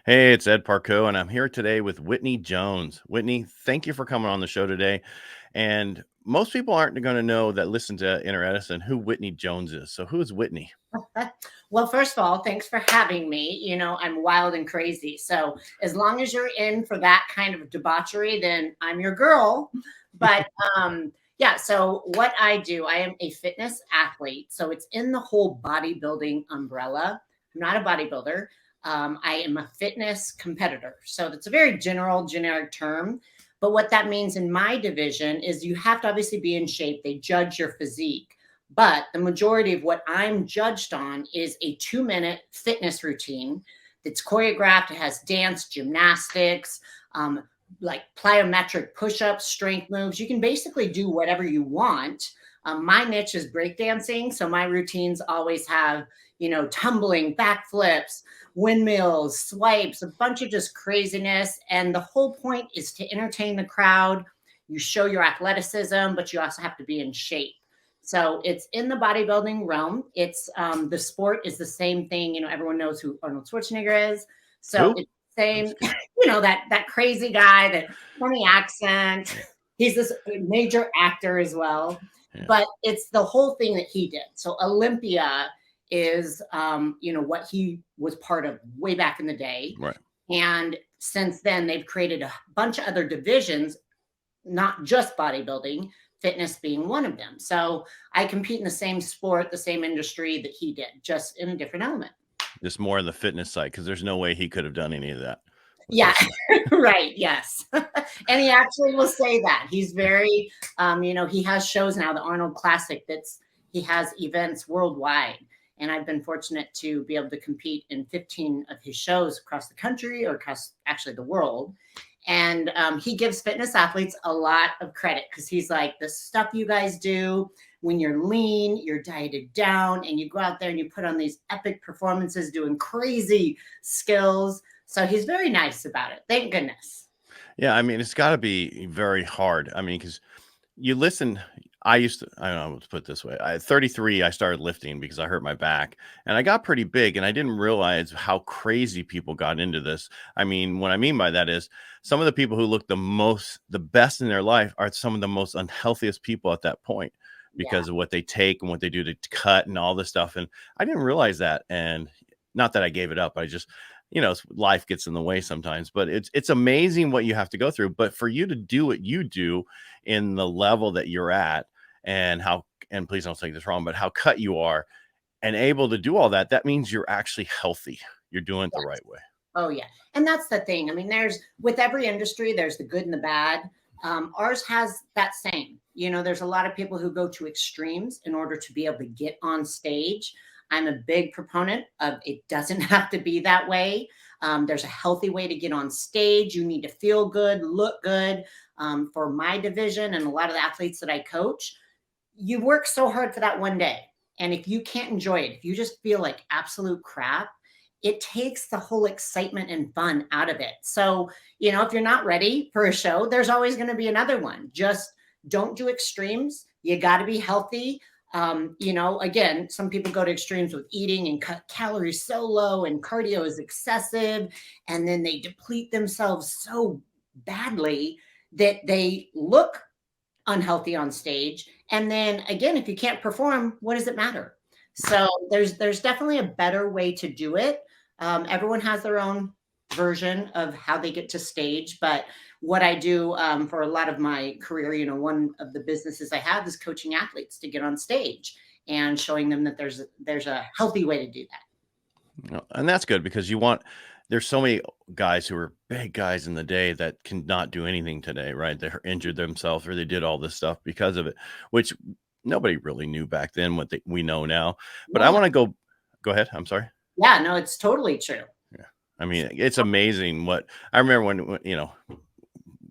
Hey, it's Ed Parcaut, and I'm here today with Whitney Jones. Whitney, thank you for coming on the show today. And most people aren't going to know that listen to Inner Edison who Whitney Jones is. So who is Whitney? Well, first of all, thanks for having me. I'm wild and crazy. So as long as you're in for that kind of debauchery, then I'm your girl. But yeah, so what I do, I am a fitness athlete. So it's in the whole bodybuilding umbrella. I'm not a bodybuilder. I am a fitness competitor. So that's a very generic term. But what that means in my division is you have to obviously be in shape. They judge your physique. But the majority of what I'm judged on is a 2-minute fitness routine that's choreographed. It has dance, gymnastics, like plyometric push-ups, strength moves. You can basically do whatever you want. My niche is breakdancing. So my routines always have, tumbling, backflips, windmills, swipes, a bunch of just craziness. And the whole point is to entertain the crowd. You show your athleticism, but you also have to be in shape. So it's in the bodybuilding realm. It's the sport is the same thing. Everyone knows who Arnold Schwarzenegger is. So Who? it's the same, that crazy guy, that funny accent. He's this major actor as well. Yeah. But it's the whole thing that he did. So Olympia is, what he was part of way back in the day. Right. And since then, they've created a bunch of other divisions, not just bodybuilding, fitness being one of them. So I compete in the same sport, the same industry that he did, just in a different element. Just more on the fitness side, because there's no way he could have done any of that. Yeah, right. Yes. And he actually will say that. He's very, he has shows now, the Arnold Classic, he has events worldwide. And I've been fortunate to be able to compete in 15 of his shows across the country or across actually the world. And he gives fitness athletes a lot of credit because he's like, the stuff you guys do when you're lean, you're dieted down, and you go out there and you put on these epic performances doing crazy skills. So he's very nice about it. Thank goodness. Yeah, I mean, it's got to be very hard. I mean, because you listen, I don't know, let's put it this way. At 33, I started lifting because I hurt my back and I got pretty big and I didn't realize how crazy people got into this. I mean, what I mean by that is some of the people who look the best in their life are some of the most unhealthiest people at that point because of what they take and what they do to cut and all this stuff. And I didn't realize that. And not that I gave it up. I just, life gets in the way sometimes, but it's amazing what you have to go through. But for you to do what you do in the level that you're at and please don't take this wrong, but how cut you are and able to do all that, that means you're actually healthy. You're doing it the right way. Oh, yeah. And that's the thing. I mean, with every industry, there's the good and the bad. Ours has that same, there's a lot of people who go to extremes in order to be able to get on stage. I'm a big proponent of it doesn't have to be that way. There's a healthy way to get on stage. You need to feel good, look good. For my division and a lot of the athletes that I coach, you work so hard for that one day. And if you can't enjoy it, if you just feel like absolute crap, it takes the whole excitement and fun out of it. So, if you're not ready for a show, there's always going to be another one. Just don't do extremes. You got to be healthy. Again, some people go to extremes with eating and cut calories so low and cardio is excessive. And then they deplete themselves so badly that they look unhealthy on stage. And then again, if you can't perform, what does it matter? So there's definitely a better way to do it. Everyone has their own version of how they get to stage, but what I do for a lot of my career, one of the businesses I have is coaching athletes to get on stage and showing them that there's a healthy way to do that. And that's good because there's so many guys who are big guys in the day that cannot do anything today, right? They injured themselves or they did all this stuff because of it, which nobody really knew back then what we know now. But I want to go ahead. I'm sorry. Yeah, no, it's totally true. Yeah. I mean, it's amazing what I remember when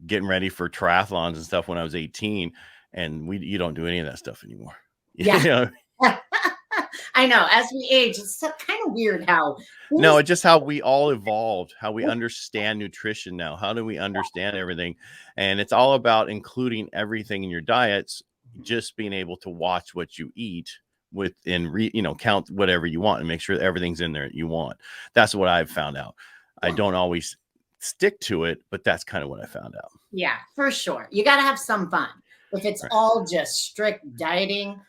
getting ready for triathlons and stuff when I was 18 and you don't do any of that stuff anymore. Yeah. I know. As we age, it's kind of weird how. No, it's just how we all evolved, how we understand nutrition now. How do we understand everything? And it's all about including everything in your diets, just being able to watch what you eat count whatever you want and make sure that everything's in there that you want. That's what I've found out. I Yeah. don't always stick to it, but that's kind of what I found out. Yeah, for sure. You got to have some fun. If it's Right. all just strict dieting,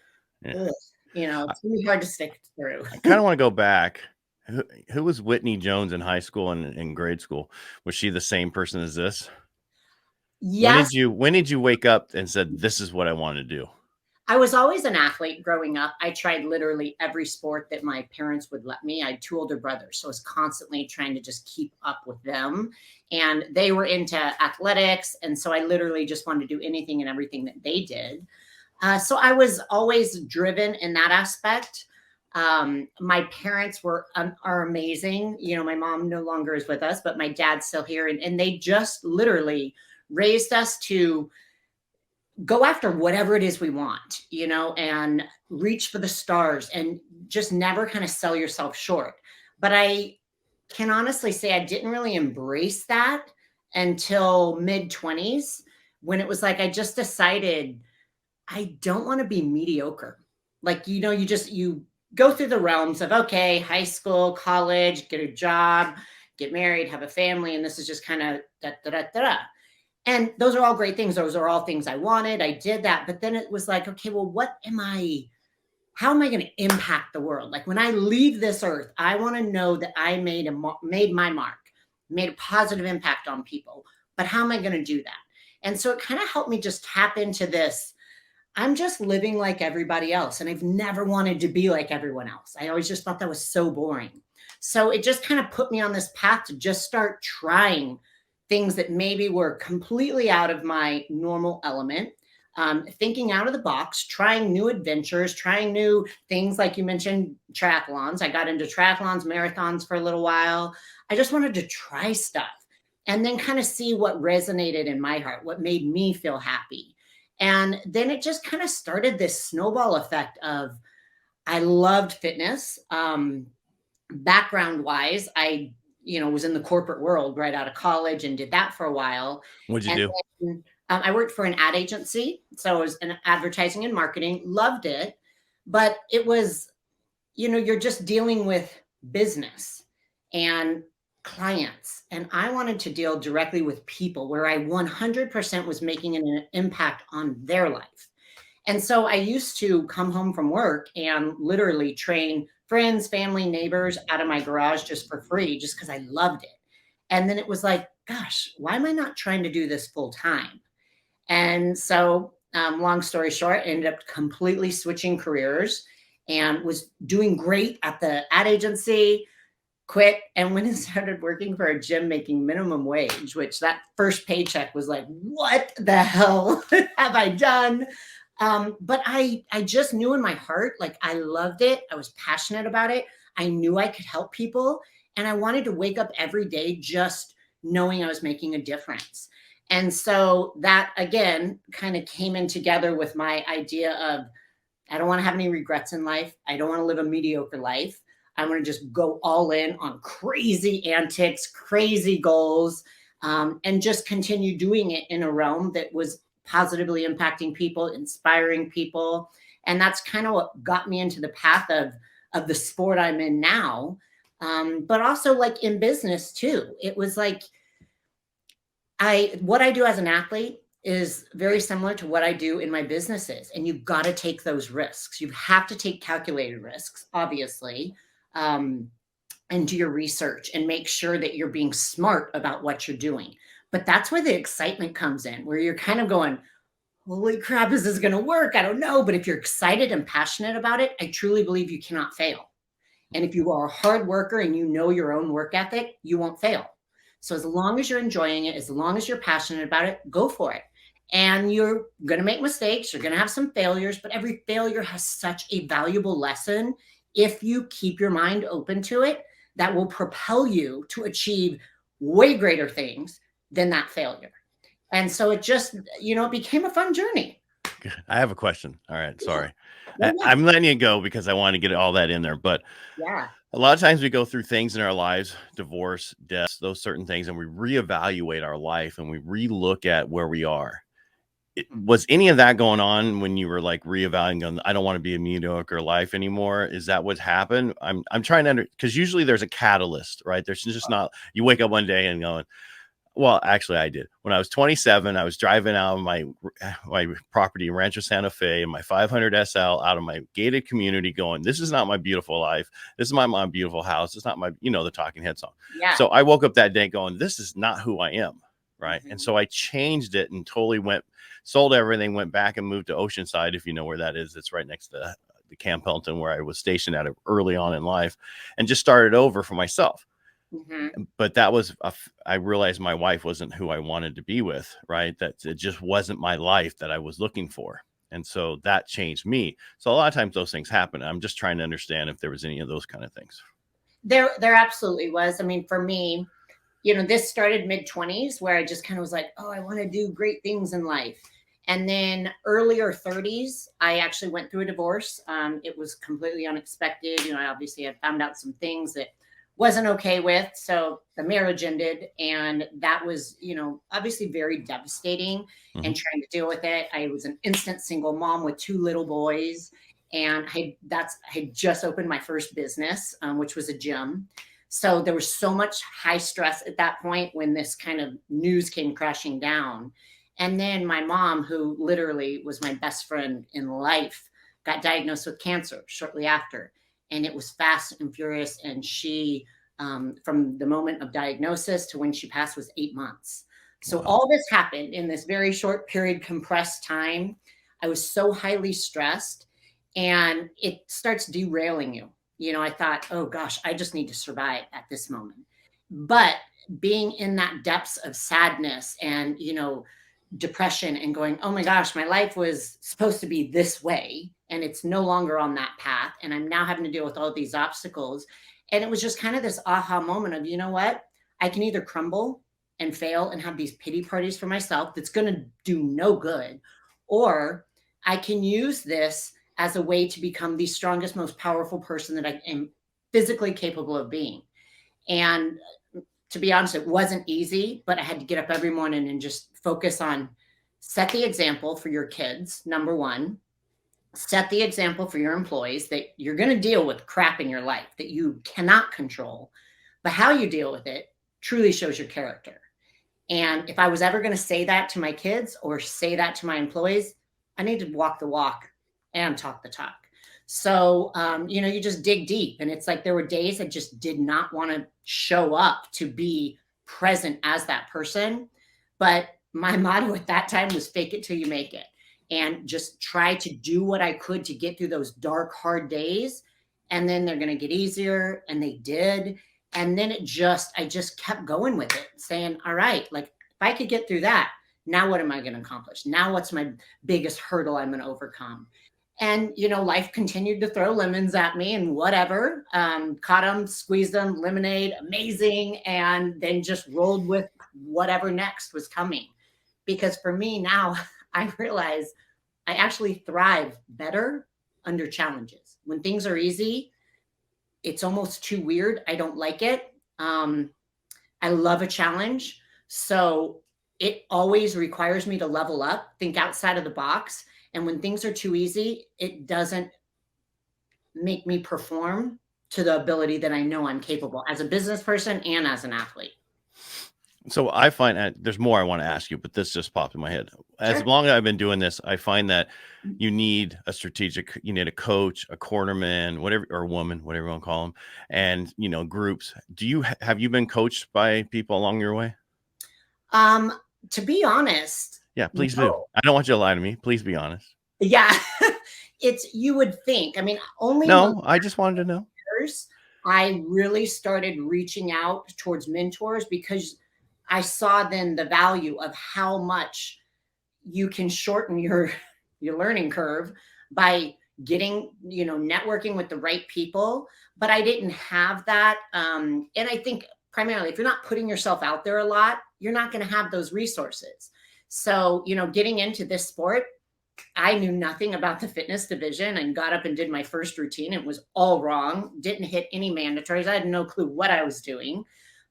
Yeah. ugh, it's really hard to stick through. I kind of want to go back. Who was Whitney Jones in high school and in grade school? Was she the same person as this? Yes, When did you wake up and said, this is what I want to do? I was always an athlete growing up. I tried literally every sport that my parents would let me. I had two older brothers, so I was constantly trying to just keep up with them. And they were into athletics. And so I literally just wanted to do anything and everything that they did. So I was always driven in that aspect. My parents are amazing. My mom no longer is with us, but my dad's still here. And they just literally raised us to go after whatever it is we want, and reach for the stars and just never kind of sell yourself short. But I can honestly say I didn't really embrace that until mid 20s, when it was like I just decided I don't want to be mediocre. Like, you go through the realms of, okay, high school, college, get a job, get married, have a family. And this is just kind of da, da, da, da, da. And those are all great things. Those are all things I wanted. I did that. But then it was like, okay, well, how am I going to impact the world? Like, when I leave this earth, I want to know that I made my mark, made a positive impact on people. But how am I going to do that? And so it kind of helped me just tap into this. I'm just living like everybody else. And I've never wanted to be like everyone else. I always just thought that was so boring. So it just kind of put me on this path to just start trying things that maybe were completely out of my normal element, thinking out of the box, trying new adventures, trying new things. Like you mentioned, triathlons. I got into triathlons, marathons for a little while. I just wanted to try stuff and then kind of see what resonated in my heart, what made me feel happy. And then it just kind of started this snowball effect of, I loved fitness. Background wise, I was in the corporate world right out of college and did that for a while. What'd you And do? then, I worked for an ad agency. So I was in advertising and marketing, loved it. But it was, you're just dealing with business and clients. And I wanted to deal directly with people where I 100% was making an impact on their life. And so I used to come home from work and literally train friends, family, neighbors out of my garage just for free, just because I loved it. And then it was like, gosh, why am I not trying to do this full time? And so, long story short, I ended up completely switching careers and was doing great at the ad agency, quit, and went and started working for a gym making minimum wage, which that first paycheck was like, what the hell have I done? But I just knew in my heart, like, I loved it. I was passionate about it. I knew I could help people. And I wanted to wake up every day just knowing I was making a difference. And so that, again, kind of came in together with my idea of, I don't want to have any regrets in life. I don't want to live a mediocre life. I want to just go all in on crazy antics, crazy goals, and just continue doing it in a realm that was positively impacting people, inspiring people. And that's kind of what got me into the path of the sport I'm in now. But also, like, in business too. It was like, what I do as an athlete is very similar to what I do in my businesses. And you've got to take those risks. You have to take calculated risks, obviously, and do your research and make sure that you're being smart about what you're doing. But that's where the excitement comes in, where you're kind of going, holy crap, is this going to work? I don't know. But if you're excited and passionate about it, I truly believe you cannot fail. And if you are a hard worker and you know your own work ethic, you won't fail. So as long as you're enjoying it, as long as you're passionate about it, go for it. And you're going to make mistakes. You're going to have some failures, but every failure has such a valuable lesson. If you keep your mind open to it, that will propel you to achieve way greater things than that failure. And so it just, it became a fun journey. I have a question. All right. Sorry. Yeah. I'm letting you go because I want to get all that in there. But Yeah. a lot of times we go through things in our lives, divorce, deaths, those certain things, and we reevaluate our life and we relook at where we are. Was any of that going on when you were like reevaluating on, I don't want to be a mediocre life anymore? Is that what happened? I'm trying to because usually there's a catalyst, right? There's just not, you wake up one day and going, well, actually I did. When I was 27, I was driving out of my property in Rancho Santa Fe in my 500 SL out of my gated community going, this is not my beautiful life. This is my beautiful house. It's not my, the Talking Head song. Yeah. So I woke up that day going, this is not who I am. Right. And so I changed it and totally sold everything, went back and moved to Oceanside. If you know where that is, it's right next to the Camp Pelton where I was stationed at early on in life, and just started over for myself. But that was, I realized my wife wasn't who I wanted to be with, right? That it just wasn't my life that I was looking for. And so that changed me. So a lot of times those things happen. I'm just trying to understand if there was any of those kind of things. There absolutely was. I mean, for me, this started mid-20s where I just kind of was like, oh, I want to do great things in life. And then earlier 30s, I actually went through a divorce. It was completely unexpected. I obviously had found out some things that wasn't okay with. So the marriage ended, and that was, obviously very devastating and trying to deal with it. I was an instant single mom with 2 little boys. And I had just opened my first business, which was a gym. So there was so much high stress at that point when this kind of news came crashing down. And then my mom, who literally was my best friend in life, got diagnosed with cancer shortly after. And it was fast and furious. And she, from the moment of diagnosis to when she passed, was 8 months. So all this happened in this very short period, compressed time. I was so highly stressed, and it starts derailing you. I thought, oh gosh, I just need to survive at this moment. But being in that depths of sadness and, depression, and going, oh my gosh, my life was supposed to be this way, and it's no longer on that path. And I'm now having to deal with all these obstacles. And it was just kind of this aha moment of, you know what? I can either crumble and fail and have these pity parties for myself that's going to do no good, or I can use this as a way to become the strongest, most powerful person that I am physically capable of being. And to be honest, it wasn't easy, but I had to get up every morning and just focus on set the example for your kids. Number one, set the example for your employees that you're going to deal with crap in your life that you cannot control, but how you deal with it truly shows your character. And if I was ever going to say that to my kids or say that to my employees, I need to walk the walk and talk the talk. So, you just dig deep. And it's like there were days I just did not want to show up to be present as that person. But my motto at that time was fake it till you make it, and just try to do what I could to get through those dark, hard days. And then they're going to get easier. And they did. And then I just kept going with it, saying, all right, like if I could get through that, now what am I going to accomplish? Now what's my biggest hurdle I'm going to overcome? And, life continued to throw lemons at me and whatever, caught them, squeezed them, lemonade, amazing. And then just rolled with whatever next was coming. Because for me now, I realize I actually thrive better under challenges. When things are easy, it's almost too weird. I don't like it. I love a challenge. So it always requires me to level up, think outside of the box. And when things are too easy, it doesn't make me perform to the ability that I know I'm capable as a business person and as an athlete. So I find there's more I want to ask you, but this just popped in my head. As long as I've been doing this, I find that you need you need a coach, a cornerman, whatever, or a woman, whatever you want to call them, and, groups. Have you been coached by people along your way? To be honest. Yeah, please do. I don't want you to lie to me. Please be honest. Yeah. You would think, only. No, I just wanted to know. I really started reaching out towards mentors because I saw then the value of how much you can shorten your learning curve by getting, networking with the right people. But I didn't have that. And I think primarily, if you're not putting yourself out there a lot, you're not going to have those resources. So, getting into this sport, I knew nothing about the fitness division and got up and did my first routine. It was all wrong. Didn't hit any mandatories. I had no clue what I was doing,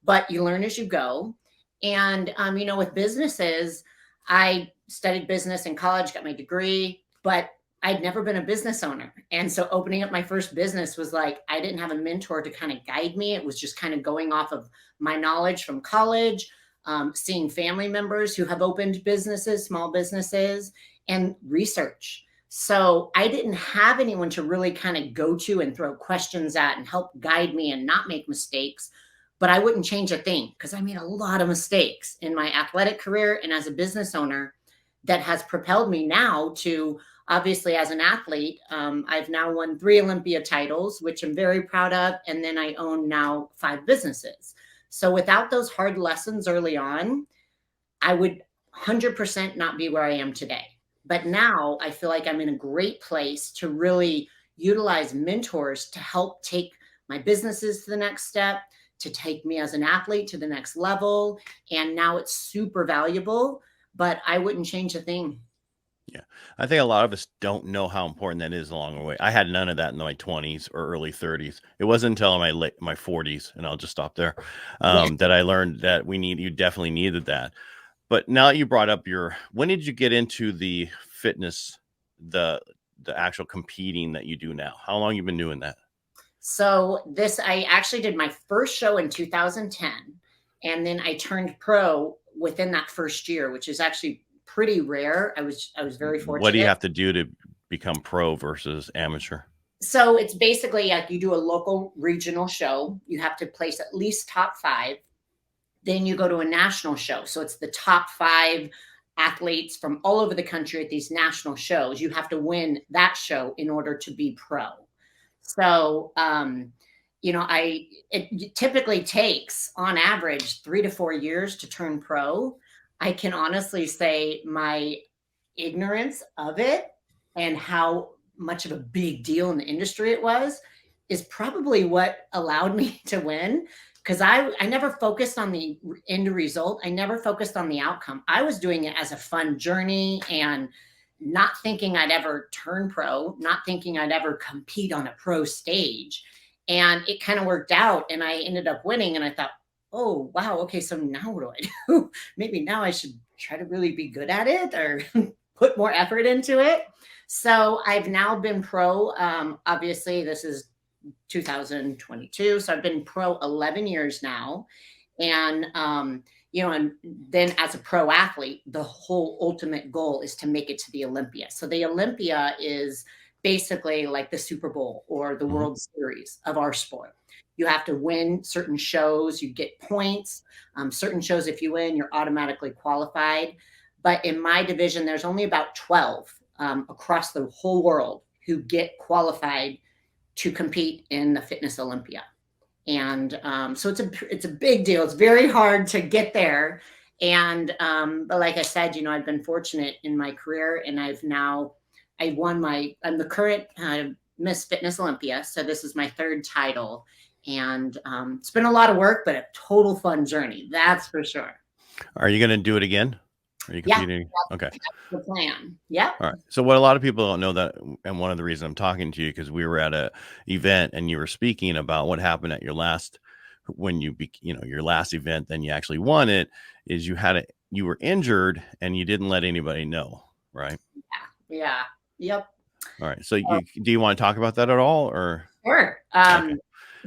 but you learn as you go. And, with businesses, I studied business in college, got my degree, but I'd never been a business owner. And so opening up my first business was like, I didn't have a mentor to kind of guide me. It was just kind of going off of my knowledge from college, seeing family members who have opened businesses, small businesses, and research. So I didn't have anyone to really kind of go to and throw questions at and help guide me and not make mistakes. But I wouldn't change a thing because I made a lot of mistakes in my athletic career and as a business owner that has propelled me now to, obviously, as an athlete. I've now won 3 Olympia titles, which I'm very proud of. And then I own now 5 businesses. So without those hard lessons early on, I would 100% not be where I am today. But now I feel like I'm in a great place to really utilize mentors to help take my businesses to the next step, to take me as an athlete to the next level. And now it's super valuable, but I wouldn't change a thing. Yeah. I think a lot of us don't know how important that is along the way. I had none of that in my 20s or early 30s. It wasn't until my 40s, and I'll just stop there, Yeah. that I learned that you definitely needed that. But now that you brought up when did you get into the fitness, the actual competing that you do now? How long you been doing that? So I actually did my first show in 2010, and then I turned pro within that first year, which is actually pretty rare. I was very fortunate. What do you have to do to become pro versus amateur? So it's basically like you do a local regional show. You have to place at least top 5. Then you go to a national show. So it's the top 5 athletes from all over the country at these national shows. You have to win that show in order to be pro. So, it typically takes on average 3 to 4 years to turn pro. I can honestly say my ignorance of it and how much of a big deal in the industry it was is probably what allowed me to win. Because I never focused on the end result. I never focused on the outcome. I was doing it as a fun journey and not thinking I'd ever turn pro, not thinking I'd ever compete on a pro stage. And it kind of worked out and I ended up winning. And I thought, oh, wow. Okay. So now what do I do? Maybe now I should try to really be good at it or put more effort into it. So I've now been pro. Obviously, this is 2022. So I've been pro 11 years now. And, and then as a pro athlete, the whole ultimate goal is to make it to the Olympia. So the Olympia is basically like the Super Bowl or the World Series of our sport. You have to win certain shows, you get points. Certain shows, if you win, you're automatically qualified. But in my division, there's only about 12 across the whole world who get qualified to compete in the Fitness Olympia. And so it's a big deal. It's very hard to get there. And but like I said, I've been fortunate in my career, and I'm the current Miss Fitness Olympia. So this is my 3rd title. And it's been a lot of work, but a total fun journey. That's for sure. Are you going to do it again? Are you competing? Yeah, okay. That's the plan. Yeah. All right. So what a lot of people don't know that, and one of the reasons I'm talking to you, because we were at a event and you were speaking about what happened at your last event, then you actually won it, is you were injured and you didn't let anybody know, right? Yeah. Yep. All right. So do you want to talk about that at all, or? Sure. Okay.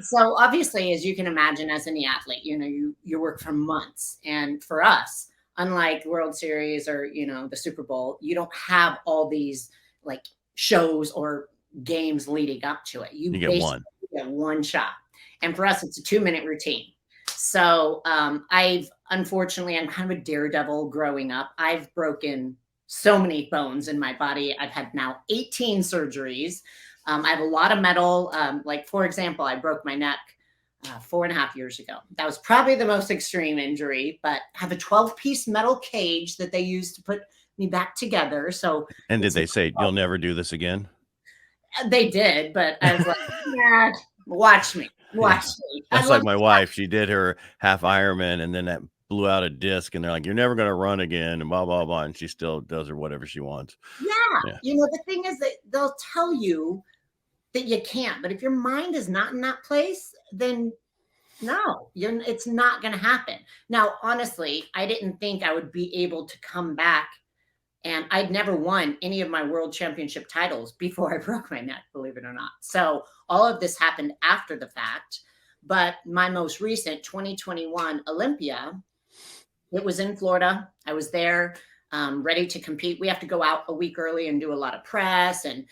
So obviously, as you can imagine, as any athlete, you work for months, and for us, unlike World Series or, the Super Bowl, you don't have all these like shows or games leading up to it. You get one. Get one shot. And for us, it's a 2-minute routine. So I'm kind of a daredevil growing up. I've broken so many bones in my body. I've had now 18 surgeries. I have a lot of metal. Like, for example, I broke my neck 4.5 years ago. That was probably the most extreme injury, but I have a 12-piece metal cage that they used to put me back together. And did they say, you'll never do this again? They did, but I was like, nah, watch me. That's like my wife. She did her half Ironman and then that blew out a disc and they're like, you're never going to run again and blah, blah, blah. And she still does her whatever she wants. Yeah. The thing is that they'll tell you that you can't, but if your mind is not in that place, then No, it's not going to happen. Now, honestly, I didn't think I would be able to come back, and I'd never won any of my world championship titles before I broke my neck, believe it or not. So all of this happened after the fact. But my most recent 2021 Olympia, it was in Florida. I was there, ready to compete. We have to go out a week early and do a lot of press and,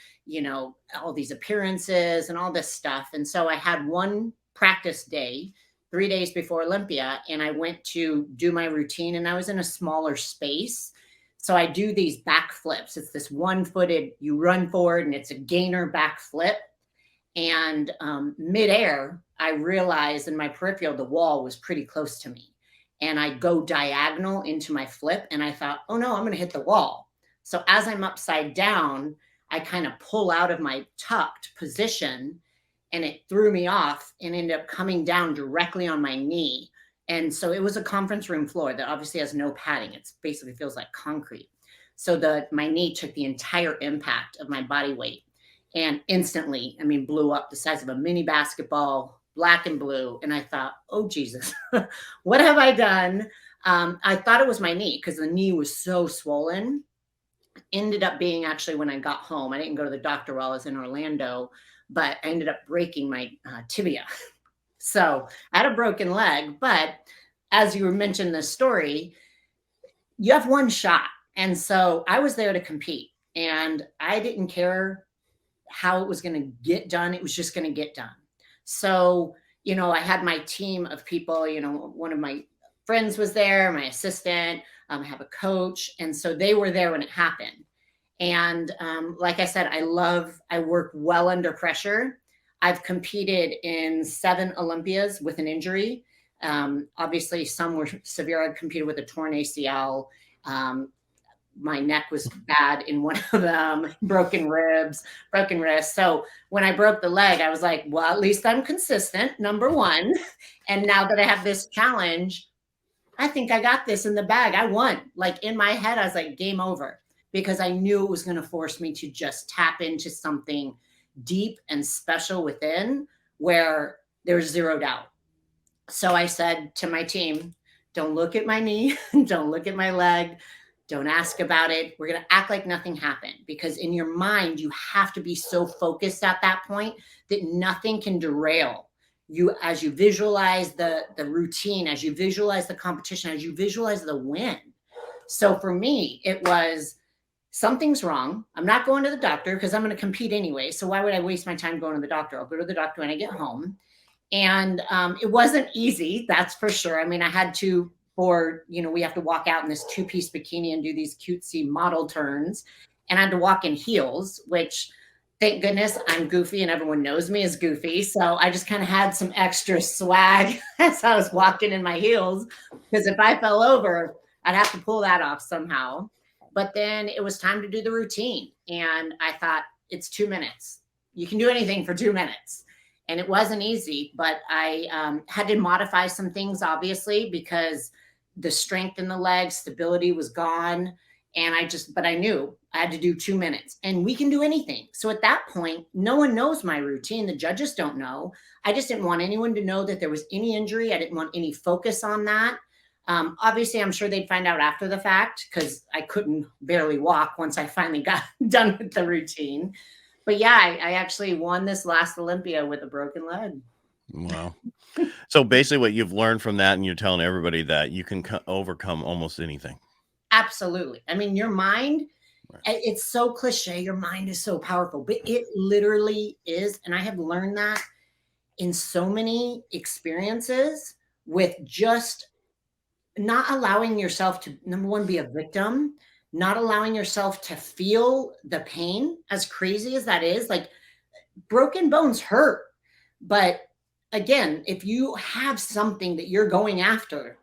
all these appearances and all this stuff. And so I had one practice day 3 days before Olympia, and I went to do my routine, and I was in a smaller space. So I do these back flips. It's this one-footed, you run forward and it's a gainer back flip. And midair, I realized in my peripheral, the wall was pretty close to me. And I go diagonal into my flip, and I thought, oh no, I'm going to hit the wall. So as I'm upside down, I kind of pull out of my tucked position, and it threw me off and ended up coming down directly on my knee. And so it was a conference room floor that obviously has no padding. It basically feels like concrete. So my knee took the entire impact of my body weight, and instantly, blew up the size of a mini basketball, black and blue. And I thought, oh, Jesus, what have I done? I thought it was my knee because the knee was so swollen. Ended up being actually when I got home. I didn't go to the doctor while I was in Orlando, but I ended up breaking my tibia. So I had a broken leg. But as you mentioned this story, you have one shot. And so I was there to compete, and I didn't care how it was going to get done. It was just going to get done. So, I had my team of people, one of my friends was there, my assistant, I have a coach. And so they were there when it happened. And like I said, I work well under pressure. I've competed in 7 Olympias with an injury. Obviously, some were severe. I competed with a torn ACL. My neck was bad in one of them, broken ribs, broken wrist. So when I broke the leg, I was like, well, at least I'm consistent, number one. And now that I have this challenge, I think I got this in the bag. I won. Like in my head, I was like, game over, because I knew it was going to force me to just tap into something deep and special within where there's zero doubt. So I said to my team, don't look at my knee, don't look at my leg. Don't ask about it. We're going to act like nothing happened, because in your mind, you have to be so focused at that point that nothing can derail you as you visualize the routine, as you visualize the competition, as you visualize the win. So for me, it was something's wrong. I'm not going to the doctor because I'm going to compete anyway. So why would I waste my time going to the doctor? I'll go to the doctor when I get home. And it wasn't easy, that's for sure. I had to, we have to walk out in this 2-piece bikini and do these cutesy model turns. And I had to walk in heels, which thank goodness I'm goofy and everyone knows me as goofy. So I just kind of had some extra swag as I was walking in my heels, because if I fell over, I'd have to pull that off somehow. But then it was time to do the routine. And I thought, it's 2 minutes. You can do anything for 2 minutes. And it wasn't easy, but I had to modify some things, obviously, because the strength in the leg, stability was gone. And but I knew I had to do 2 minutes, and we can do anything. So at that point, no one knows my routine. The judges don't know. I just didn't want anyone to know that there was any injury. I didn't want any focus on that. Obviously, I'm sure they'd find out after the fact, because I couldn't barely walk once I finally got done with the routine. But yeah, I actually won this last Olympia with a broken leg. Wow. So basically what you've learned from that, and you're telling everybody that you can overcome almost anything. Absolutely. Your mind, it's so cliche. Your mind is so powerful, but it literally is. And I have learned that in so many experiences, with just not allowing yourself to, number one, be a victim, not allowing yourself to feel the pain, as crazy as that is. Like, broken bones hurt. But again, if you have something that you're going after,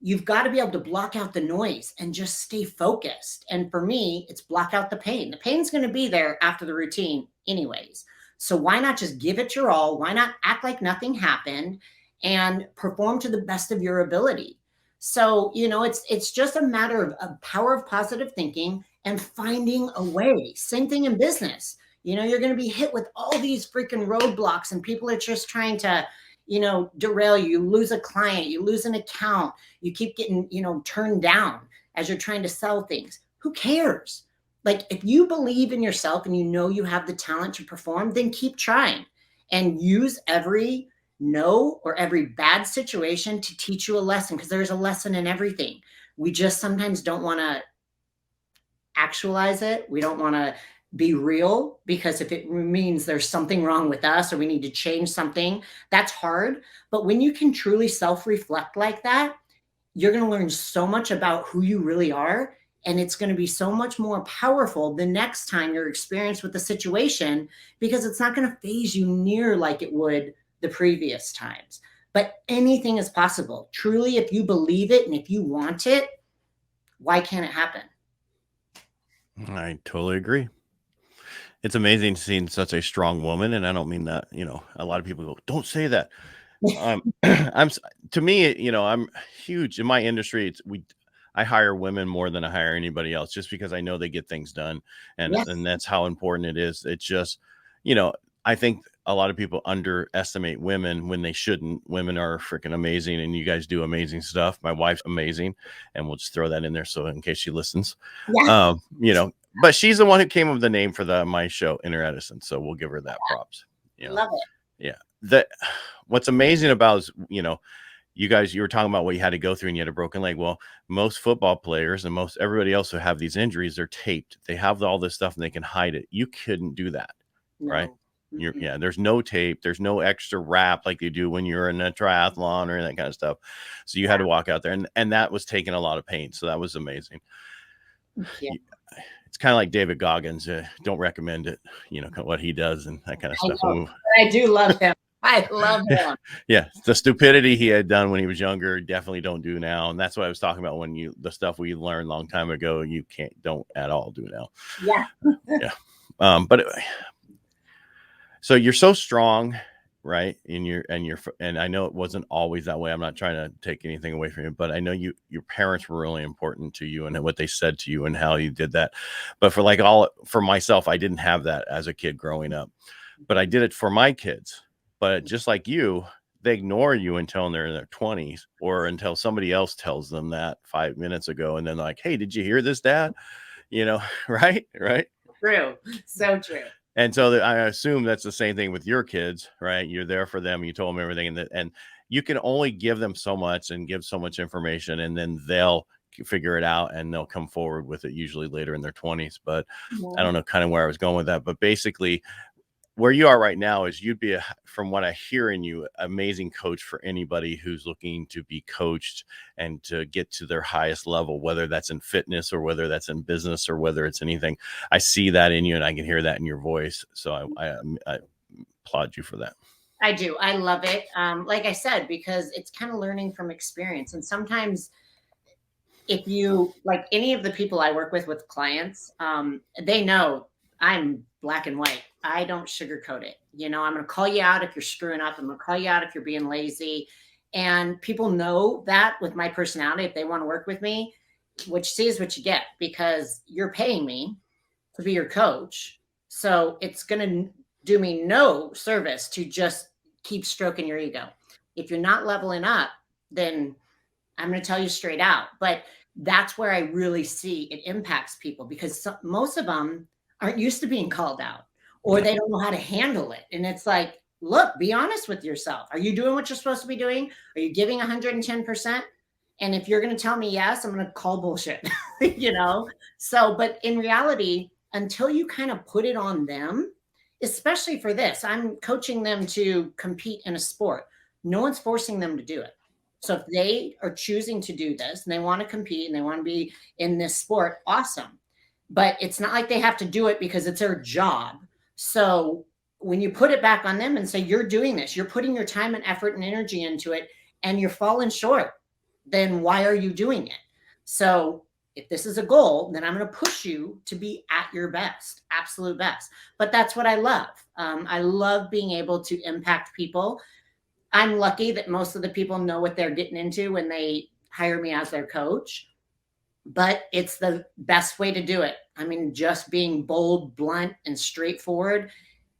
you've got to be able to block out the noise and just stay focused. And for me, it's block out the pain. The pain's going to be there after the routine anyways. So why not just give it your all? Why not act like nothing happened and perform to the best of your ability? So, it's just a matter of power of positive thinking and finding a way. Same thing in business. You're going to be hit with all these freaking roadblocks, and people are just trying to, derail you, lose a client, you lose an account, you keep getting, turned down as you're trying to sell things. Who cares? Like, if you believe in yourself and you have the talent to perform, then keep trying and use every no or every bad situation to teach you a lesson, because there's a lesson in everything. We just sometimes don't want to actualize it. We don't want to be real, because if it means there's something wrong with us or we need to change something, that's hard. But when you can truly self-reflect like that, you're going to learn so much about who you really are. And it's going to be so much more powerful the next time you're experienced with the situation, because it's not going to phase you near like it would the previous times. But anything is possible. Truly, if you believe it and if you want it, why can't it happen? I totally agree. It's amazing seeing such a strong woman. And I don't mean that, a lot of people go, don't say that. To me, I'm huge in my industry. I hire women more than I hire anybody else, just because I know they get things done. And, Yes. and that's how important it is. It's just, I think a lot of people underestimate women when they shouldn't. Women are freaking amazing, and you guys do amazing stuff. My wife's amazing, and we'll just throw that in there so in case she listens. Yeah. But she's the one who came up with the name for my show, Inner Edison. So we'll give her that props. Love it. Yeah. What's amazing about is, you were talking about what you had to go through and you had a broken leg. Well, most football players and most everybody else who have these injuries, they're taped. They have all this stuff and they can hide it. You couldn't do that. No. Right. Mm-hmm. There's no tape. There's no extra wrap like you do when you're in a triathlon or that kind of stuff. So you had to walk out there, and that was taking a lot of pain. So that was amazing. Yeah. It's kind of like David Goggins. Don't recommend it, what he does and that kind of stuff. I do love him. I love him. Yeah. The stupidity he had done when he was younger, definitely don't do now. And that's what I was talking about the stuff we learned a long time ago, you don't at all do now. Yeah. Yeah. So you're so strong, right? And I know it wasn't always that way. I'm not trying to take anything away from you, but I know your parents were really important to you and what they said to you and how you did that. But for myself, I didn't have that as a kid growing up, but I did it for my kids. But just like you, they ignore you until they're in their 20s or until somebody else tells them that 5 minutes ago. And then like, hey, did you hear this, Dad? Right? True. So true. And so I assume that's the same thing with your kids, right? You're there for them. You told them everything, and you can only give them so much and give so much information, and then they'll figure it out and they'll come forward with it usually later in their 20s. But I don't know kind of where I was going with that. But basically, where you are right now is you'd be, from what I hear in you, amazing coach for anybody who's looking to be coached and to get to their highest level, whether that's in fitness or whether that's in business or whether it's anything. I see that in you and I can hear that in your voice. So I applaud you for that. I do. I love it. Like I said, because it's kind of learning from experience. And sometimes if you, like any of the people I work with clients, they know I'm black and white. I don't sugarcoat it. I'm going to call you out if you're screwing up. I'm going to call you out if you're being lazy. And people know that with my personality, if they want to work with me, what you see is what you get, because you're paying me to be your coach. So it's going to do me no service to just keep stroking your ego. If you're not leveling up, then I'm going to tell you straight out. But that's where I really see it impacts people, because most of them aren't used to being called out, or they don't know how to handle it. And it's like, look, be honest with yourself. Are you doing what you're supposed to be doing? Are you giving 110%? And if you're going to tell me yes, I'm going to call bullshit, So, but in reality, until you kind of put it on them, especially for this, I'm coaching them to compete in a sport. No one's forcing them to do it. So if they are choosing to do this and they want to compete and they want to be in this sport, awesome. But it's not like they have to do it because it's their job. So when you put it back on them and say, you're doing this, you're putting your time and effort and energy into it, and you're falling short, then why are you doing it? So if this is a goal, then I'm going to push you to be at your best, absolute best. But that's what I love. I love being able to impact people. I'm lucky that most of the people know what they're getting into when they hire me as their coach. But it's the best way to do it. I mean, just being bold, blunt, and straightforward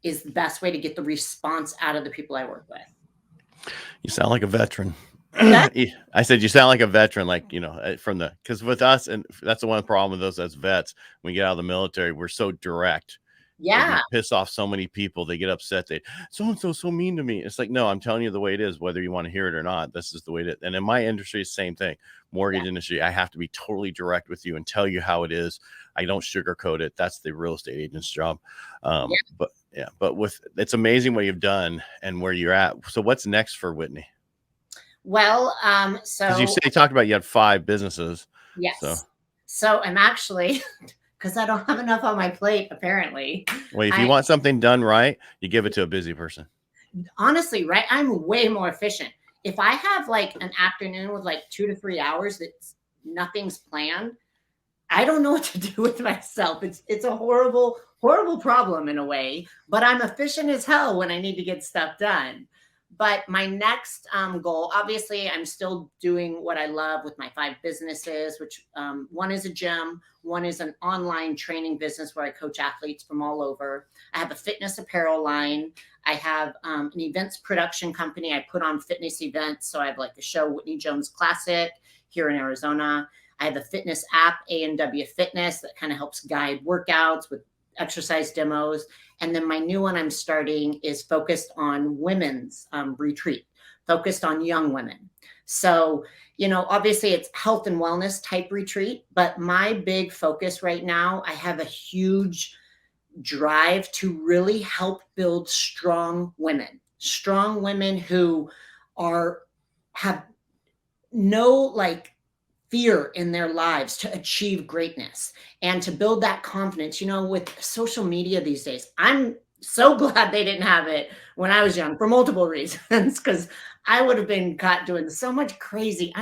is the best way to get the response out of the people I work with. You sound like a veteran. That, I said, you sound like a veteran, like, because with us, and that's the one problem with those as vets, when we get out of the military, we're so direct. We yeah, piss off so many people. They get upset. So-and-so so mean to me. It's like, no, I'm telling you the way it is, whether you want to hear it or not. This is the way it is. And in my industry, it's the same thing. yeah, Mortgage industry, I have to be totally direct with you and tell you how it is. I don't sugarcoat it. That's the real estate agent's job. yeah. But it's amazing what you've done and where you're at. So what's next for Whitney? Well, Because you talked about you had 5 businesses. yes. So I'm actually, because I don't have enough on my plate, apparently. Well, if you want something done right, you give it to a busy person. Honestly, right? I'm way more efficient. If I have like an afternoon with like 2 to 3 hours that's nothing's planned, I don't know what to do with myself. It's a horrible, horrible problem in a way, but I'm efficient as hell when I need to get stuff done. But my next goal, obviously, I'm still doing what I love with my 5 businesses, which one is a gym, one is an online training business where I coach athletes from all over. I have a fitness apparel line. I have an events production company. I put on fitness events. So I have like the show Whitney Jones Classic here in Arizona. I have a fitness app, A&W Fitness, that kind of helps guide workouts with exercise demos. And then my new one I'm starting is focused on women's retreat, focused on young women. So, obviously it's health and wellness type retreat, but my big focus right now, I have a huge drive to really help build strong women who have no like fear in their lives to achieve greatness and to build that confidence. With social media these days, I'm so glad they didn't have it when I was young for multiple reasons, because I would have been caught doing so much crazy.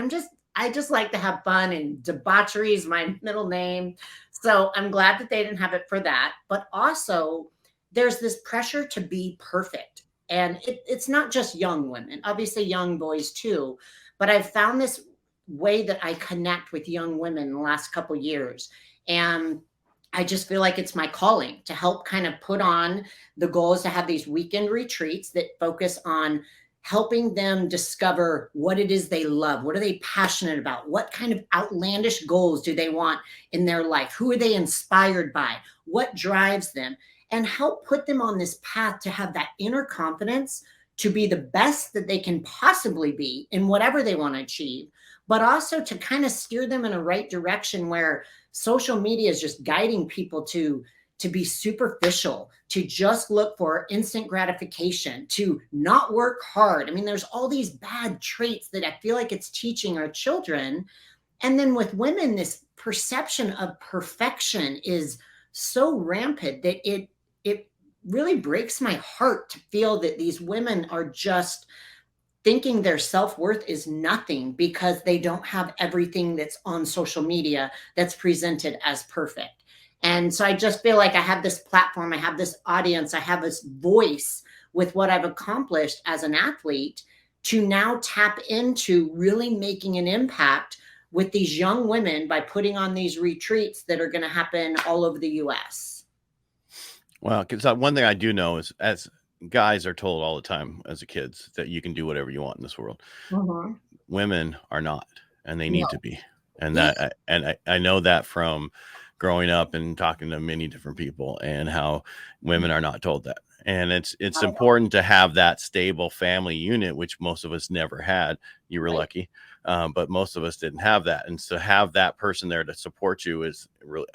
I just like to have fun, and debauchery is my middle name. So I'm glad that they didn't have it for that. But also, there's this pressure to be perfect. And it's not just young women, obviously young boys too. But I've found this way that I connect with young women in the last couple of years. And I just feel like it's my calling to help kind of put on the goals, to have these weekend retreats that focus on helping them discover what it is they love. What are they passionate about? What kind of outlandish goals do they want in their life? Who are they inspired by? What drives them? And help put them on this path to have that inner confidence to be the best that they can possibly be in whatever they want to achieve, but also to kind of steer them in a right direction where social media is just guiding people to be superficial, to just look for instant gratification, to not work hard. I mean, there's all these bad traits that I feel like it's teaching our children. And then with women, this perception of perfection is so rampant that it really breaks my heart to feel that these women are just thinking their self-worth is nothing because they don't have everything that's on social media that's presented as perfect. And so I just feel like I have this platform, I have this audience, I have this voice with what I've accomplished as an athlete to now tap into really making an impact with these young women by putting on these retreats that are going to happen all over the US. Well, because one thing I do know is, as guys are told all the time as a kids, that you can do whatever you want in this world. Mm-hmm. Women are not, and they No. need to be. And I know that from growing up and talking to many different people, and how women are not told that. And it's important to have that stable family unit, which most of us never had. You were lucky, but most of us didn't have that. And so have that person there to support you is really,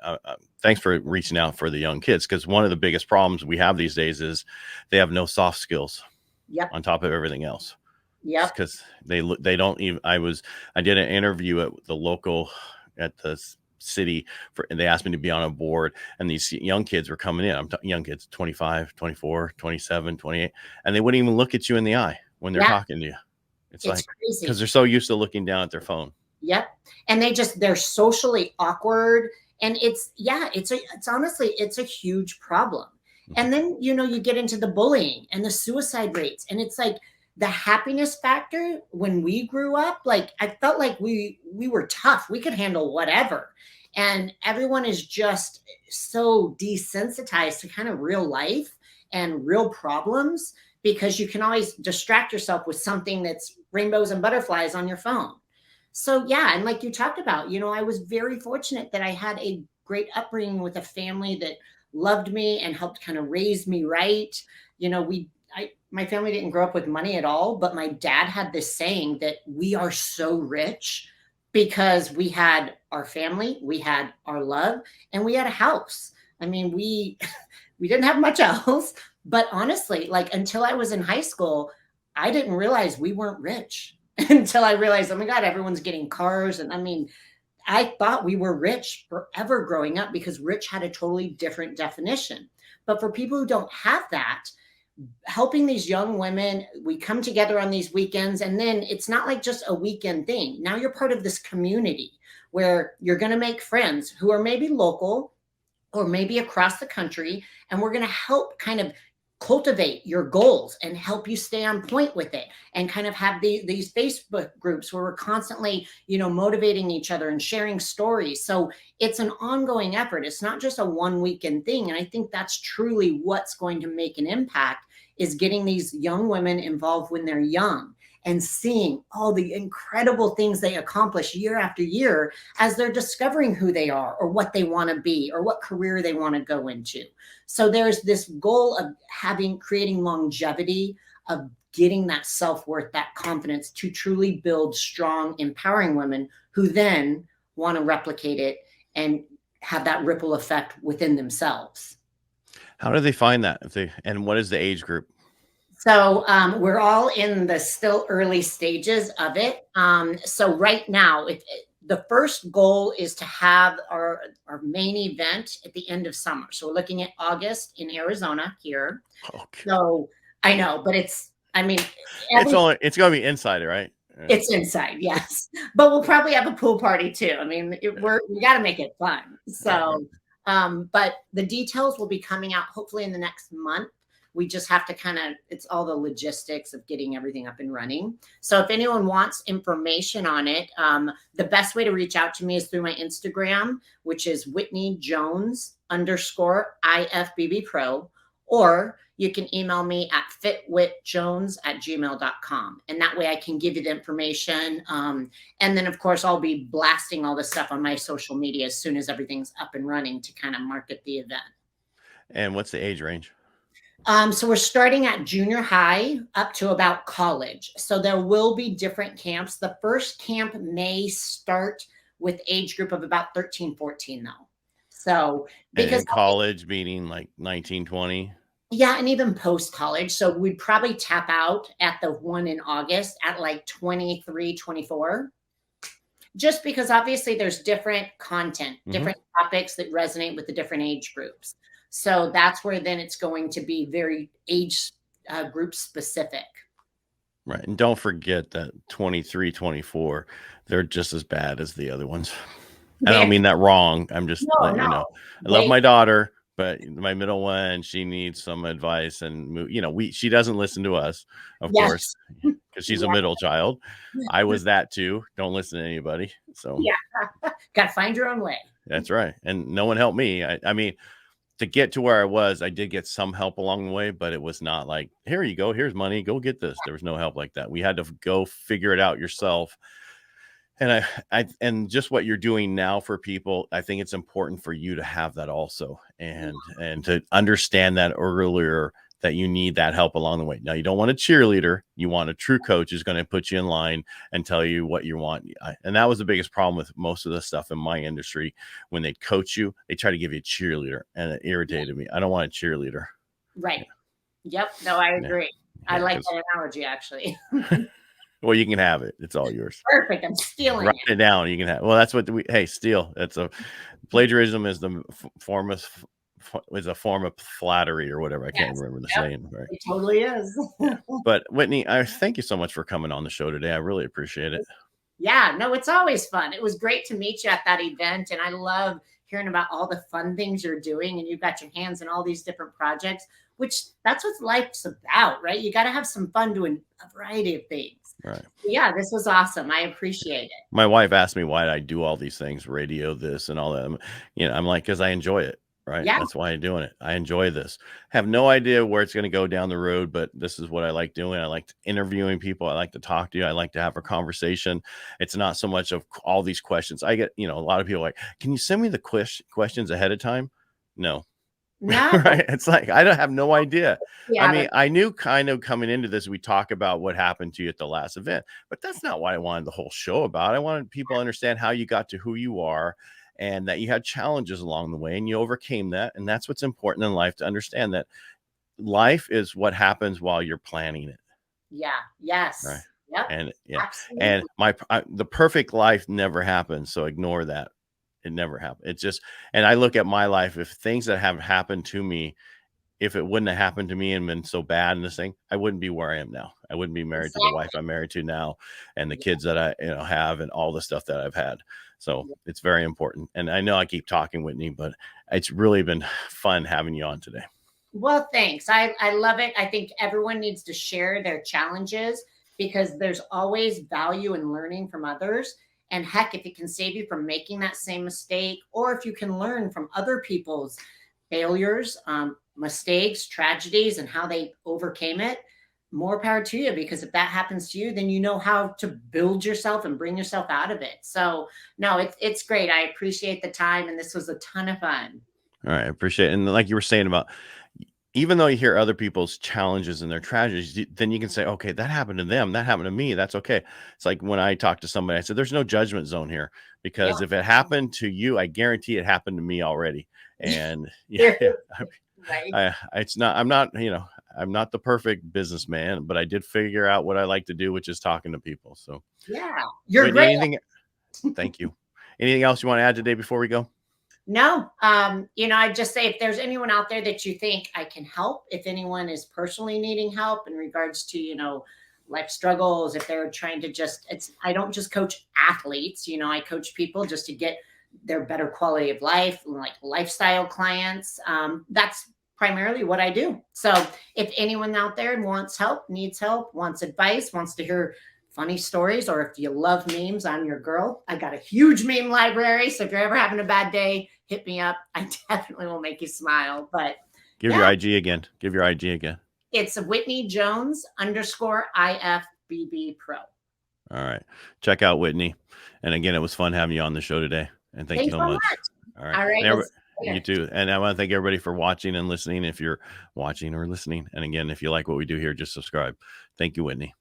thanks for reaching out for the young kids. Because one of the biggest problems we have these days is they have no soft skills. Yep. On top of everything else. Yep. Because they don't even, I did an interview at the city and they asked me to be on a board, and these young kids were coming in. Young kids, 25, 24, 27, 28, and they wouldn't even look at you in the eye when they're talking to you. It's like, crazy because they're so used to looking down at their phone. Yep. And they're socially awkward. And it's honestly, it's a huge problem. And then, you get into the bullying and the suicide rates. And it's like the happiness factor when we grew up, like I felt like we were tough. We could handle whatever. And everyone is just so desensitized to kind of real life and real problems because you can always distract yourself with something that's rainbows and butterflies on your phone. So yeah, and like you talked about, I was very fortunate that I had a great upbringing with a family that loved me and helped kind of raise me right. My family didn't grow up with money at all, but my dad had this saying that we are so rich because we had our family, we had our love, and we had a house. I mean, we we didn't have much else, but honestly, like until I was in high school, I didn't realize we weren't rich until I realized, oh my God, everyone's getting cars. And I mean, I thought we were rich forever growing up because rich had a totally different definition. But for people who don't have that, helping these young women, we come together on these weekends, and then it's not like just a weekend thing. Now you're part of this community where you're going to make friends who are maybe local or maybe across the country, and we're going to help kind of cultivate your goals and help you stay on point with it, and kind of have these Facebook groups where we're constantly, motivating each other and sharing stories. So it's an ongoing effort. It's not just a one weekend thing. And I think that's truly what's going to make an impact, is getting these young women involved when they're young and seeing all the incredible things they accomplish year after year as they're discovering who they are or what they want to be or what career they want to go into. So there's this goal of creating longevity, of getting that self-worth, that confidence to truly build strong, empowering women who then want to replicate it and have that ripple effect within themselves. How do they find that? And what is the age group? So we're all in the still early stages of it. So right now, the first goal is to have our main event at the end of summer. So we're looking at August in Arizona here. Okay. So I know, but it's going to be inside, right? It's inside, yes. But we'll probably have a pool party too. I mean, we got to make it fun. So, but the details will be coming out hopefully in the next month. We just have to it's all the logistics of getting everything up and running. So if anyone wants information on it, the best way to reach out to me is through my Instagram, which is Whitney Jones _IFBB Pro, or you can email me at fitwitjones@gmail.com. And that way I can give you the information. And then of course, I'll be blasting all this stuff on my social media as soon as everything's up and running to kind of market the event. And what's the age range? So we're starting at junior high up to about college. So there will be different camps. The first camp may start with age group of about 13, 14 though. So because college meaning like 19, 20. Yeah. And even post college. So we'd probably tap out at the one in August at like 23, 24. Just because obviously there's different content, different topics that resonate with the different age groups. So that's where then it's going to be very age group specific. Right. And don't forget that 23, 24, they're just as bad as the other ones. I don't mean that wrong. I'm just letting you know. I love my daughter, but my middle one, she needs some advice. And, she doesn't listen to us, of course, because she's a middle child. I was that too. Don't listen to anybody. So got to find your own way. That's right. And no one helped me. I mean, to get to where I was, I did get some help along the way, but it was not like, here you go, here's money, go get this. There was no help like that. We had to go figure it out yourself. And and just what you're doing now for people, I think it's important for you to have that also, and to understand that earlier, that you need that help along the way. Now, you don't want a cheerleader. You want a true coach who's going to put you in line and tell you what you want. And that was the biggest problem with most of the stuff in my industry. When they coach you, they try to give you a cheerleader, and it irritated me. I don't want a cheerleader. Right. Yep. No, I agree. Yeah, I like that analogy, actually. Well, you can have it. It's all yours. Perfect. I'm stealing Write it down. You can have. Well, that's what steal. That's plagiarism is the form of flattery or whatever. I can't remember the saying. Right? It totally is. But Whitney, I thank you so much for coming on the show today. I really appreciate it. Yeah, no, it's always fun. It was great to meet you at that event. And I love hearing about all the fun things you're doing. And you've got your hands in all these different projects, which that's what life's about, right? You got to have some fun doing a variety of things. Right. Yeah, this was awesome. I appreciate it. My wife asked me why I do all these things, radio, this and all that. I'm like, because I enjoy it. right? Yeah. That's why I'm doing it. I enjoy this. Have no idea where it's going to go down the road, but this is what I like doing. I like interviewing people. I like to talk to you. I like to have a conversation. It's not so much of all these questions. I get, a lot of people like, can you send me the questions ahead of time? No. No. Right. It's like, I don't have no idea. I Yeah. mean, I knew kind of coming into this, we talk about what happened to you at the last event, but that's not what I wanted the whole show about. I wanted people to understand how you got to who you are and that you had challenges along the way and you overcame that. And that's what's important in life, to understand that life is what happens while you're planning it. Yeah. Yes. Right. Yep. And yeah. Absolutely. And the perfect life never happens. So ignore that. It never happened. It's just, and I look at my life, if things that have happened to me, if it wouldn't have happened to me and been so bad in this thing, I wouldn't be where I am now. I wouldn't be married to the wife I'm married to now, and the kids that I have, and all the stuff that I've had. So it's very important. And I know I keep talking, Whitney, but it's really been fun having you on today. Well, thanks. I love it. I think everyone needs to share their challenges, because there's always value in learning from others. And heck, if it can save you from making that same mistake, or if you can learn from other people's failures, mistakes, tragedies, and how they overcame it, more power to you. Because if that happens to you, then you know how to build yourself and bring yourself out of it. So no, it's great. I appreciate the time, and this was a ton of fun. All right. I appreciate it. And like you were saying about, even though you hear other people's challenges and their tragedies, then you can say, okay, that happened to them. That happened to me. That's okay. It's like when I talk to somebody, I said, there's no judgment zone here, because if it happened to you, I guarantee it happened to me already. And Right. I'm not the perfect businessman, but I did figure out what I like to do, which is talking to people. So Yeah, you're Whitney, great. thank you. Anything else you want to add today before we go? No, I'd just say, if there's anyone out there that you think I can help, if anyone is personally needing help in regards to, life struggles, if they're trying to I don't just coach athletes, I coach people just to get their better quality of life, like lifestyle clients. That's primarily what I do. So if anyone out there wants help, needs help, wants advice, wants to hear funny stories, or if you love memes, I'm your girl. I got a huge meme library. So if you're ever having a bad day, hit me up. I definitely will make you smile. But Give your IG again. Give your IG again. It's Whitney Jones _IFBB Pro. All right. Check out Whitney. And again, it was fun having you on the show today. And thank you so much. All right. All right. You too. And I want to thank everybody for watching and listening, if you're watching or listening. And again, if you like what we do here, just subscribe. Thank you, Whitney.